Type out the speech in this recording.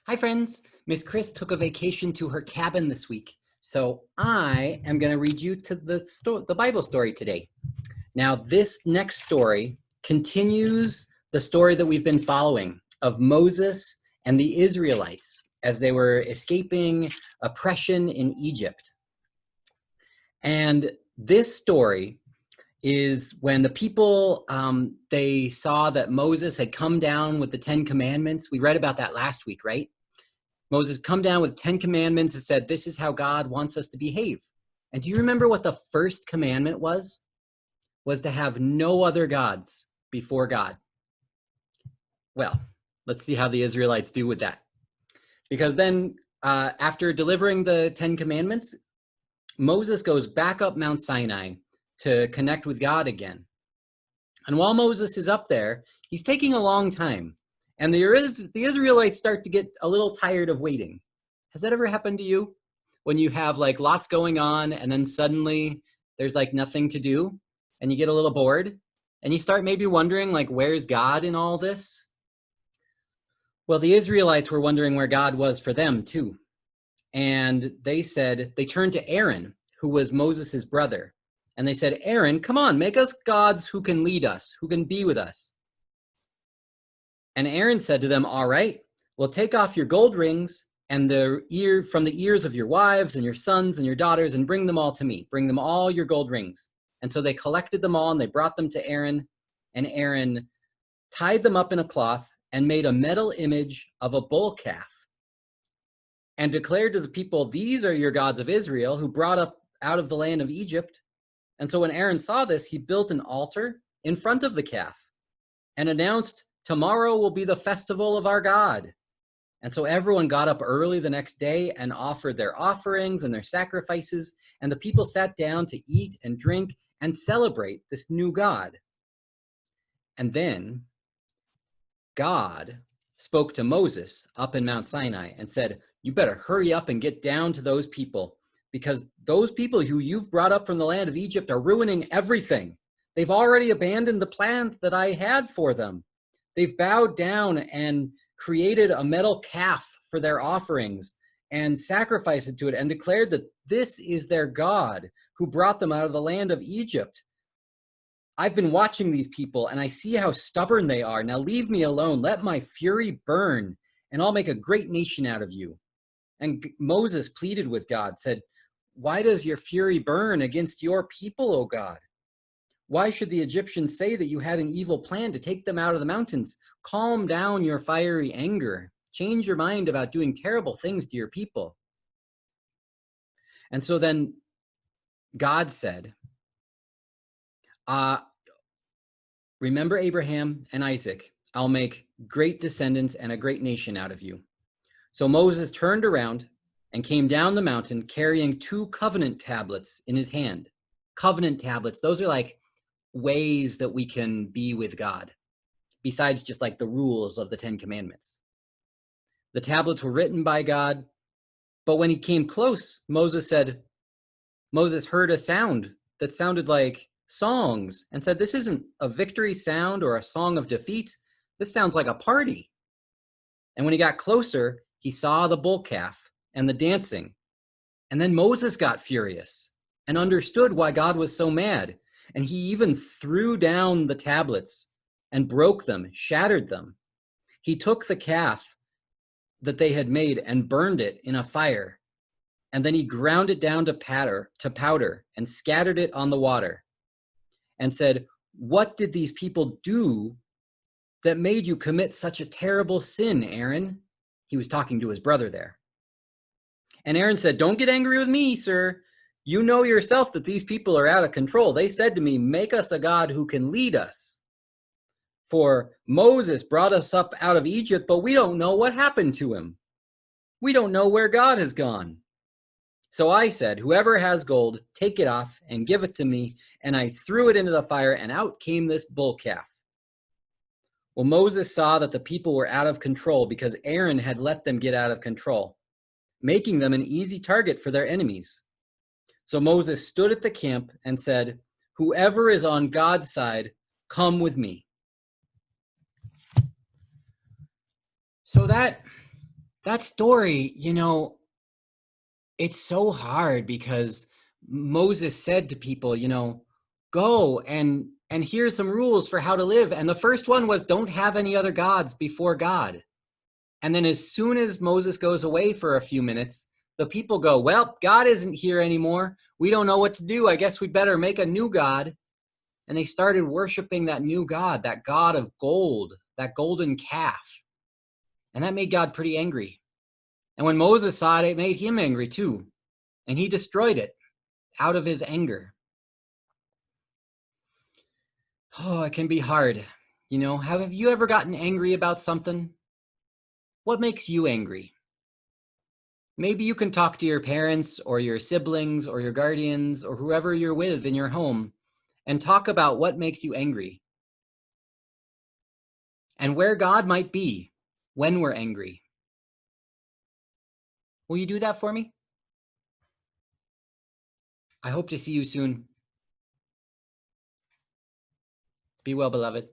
Hi, friends. Miss Chris took a vacation to her cabin this week, so I am going to read you to the Bible story today. Now, this next story continues the story that we've been following of Moses and the Israelites as they were escaping oppression in Egypt. And this story is when the people, they saw that Moses had come down with the 10 Commandments. We read about that last week, right? Moses come down with 10 commandments and said, this is how God wants us to behave. And do you remember what the first commandment was? Was to have no other gods before God. Well, let's see how the Israelites do with that. Because then after delivering the 10 commandments, Moses goes back up Mount Sinai to connect with God again. And while Moses is up there, he's taking a long time. And the Israelites start to get a little tired of waiting. Has that ever happened to you? When you have like lots going on and then suddenly there's like nothing to do and you get a little bored and you start maybe wondering like, where's God in all this? Well, the Israelites were wondering where God was for them too. And they turned to Aaron, who was Moses's brother. And they said, Aaron, come on, make us gods who can lead us, who can be with us. And Aaron said to them, all right, well, take off your gold rings and from the ears of your wives and your sons and your daughters and bring them all to me. Bring them all your gold rings. And so they collected them all and they brought them to Aaron. And Aaron tied them up in a cloth and made a metal image of a bull calf and declared to the people, these are your gods of Israel who brought up out of the land of Egypt. And so when Aaron saw this, he built an altar in front of the calf and announced, tomorrow will be the festival of our God. And so everyone got up early the next day and offered their offerings and their sacrifices, and the people sat down to eat and drink and celebrate this new God. And then God spoke to Moses up in Mount Sinai and said, you better hurry up and get down to those people, because those people who you've brought up from the land of Egypt are ruining everything. They've already abandoned the plan that I had for them. They've bowed down and created a metal calf for their offerings and sacrificed it to it and declared that this is their God who brought them out of the land of Egypt. I've been watching these people and I see how stubborn they are. Now leave me alone. Let my fury burn and I'll make a great nation out of you. And Moses pleaded with God, said, why does your fury burn against your people, O God? Why should the Egyptians say that you had an evil plan to take them out of the mountains? Calm down your fiery anger. Change your mind about doing terrible things to your people. And so then God said, remember Abraham and Isaac. I'll make great descendants and a great nation out of you. So Moses turned around and came down the mountain carrying 2 covenant tablets in his hand. Covenant tablets, those are like ways that we can be with God, besides just like the rules of the 10 Commandments. The tablets were written by God, but when he came close, Moses heard a sound that sounded like songs and said, this isn't a victory sound or a song of defeat. This sounds like a party. And when he got closer, he saw the bull calf and the dancing. And then Moses got furious and understood why God was so mad. And he even threw down the tablets and broke them, shattered them. He took the calf that they had made and burned it in a fire. And then he ground it down to powder and scattered it on the water and said, what did these people do that made you commit such a terrible sin, Aaron? He was talking to his brother there. And Aaron said, don't get angry with me, sir. You know yourself that these people are out of control. They said to me, make us a God who can lead us. For Moses brought us up out of Egypt, but we don't know what happened to him. We don't know where God has gone. So I said, whoever has gold, take it off and give it to me. And I threw it into the fire and out came this bull calf. Well, Moses saw that the people were out of control because Aaron had let them get out of control, making them an easy target for their enemies. So Moses stood at the camp and said, whoever is on God's side, come with me. So that that story, it's so hard because Moses said to people, go and here's some rules for how to live. And the first one was don't have any other gods before God. And then as soon as Moses goes away for a few minutes, the people go, well, God isn't here anymore. We don't know what to do. I guess we'd better make a new God. And they started worshiping that new God, that God of gold, that golden calf. And that made God pretty angry. And when Moses saw it, it made him angry too. And he destroyed it out of his anger. Oh, it can be hard. Have you ever gotten angry about something? What makes you angry? Maybe you can talk to your parents or your siblings or your guardians or whoever you're with in your home and talk about what makes you angry and where God might be when we're angry. Will you do that for me? I hope to see you soon. Be well, beloved.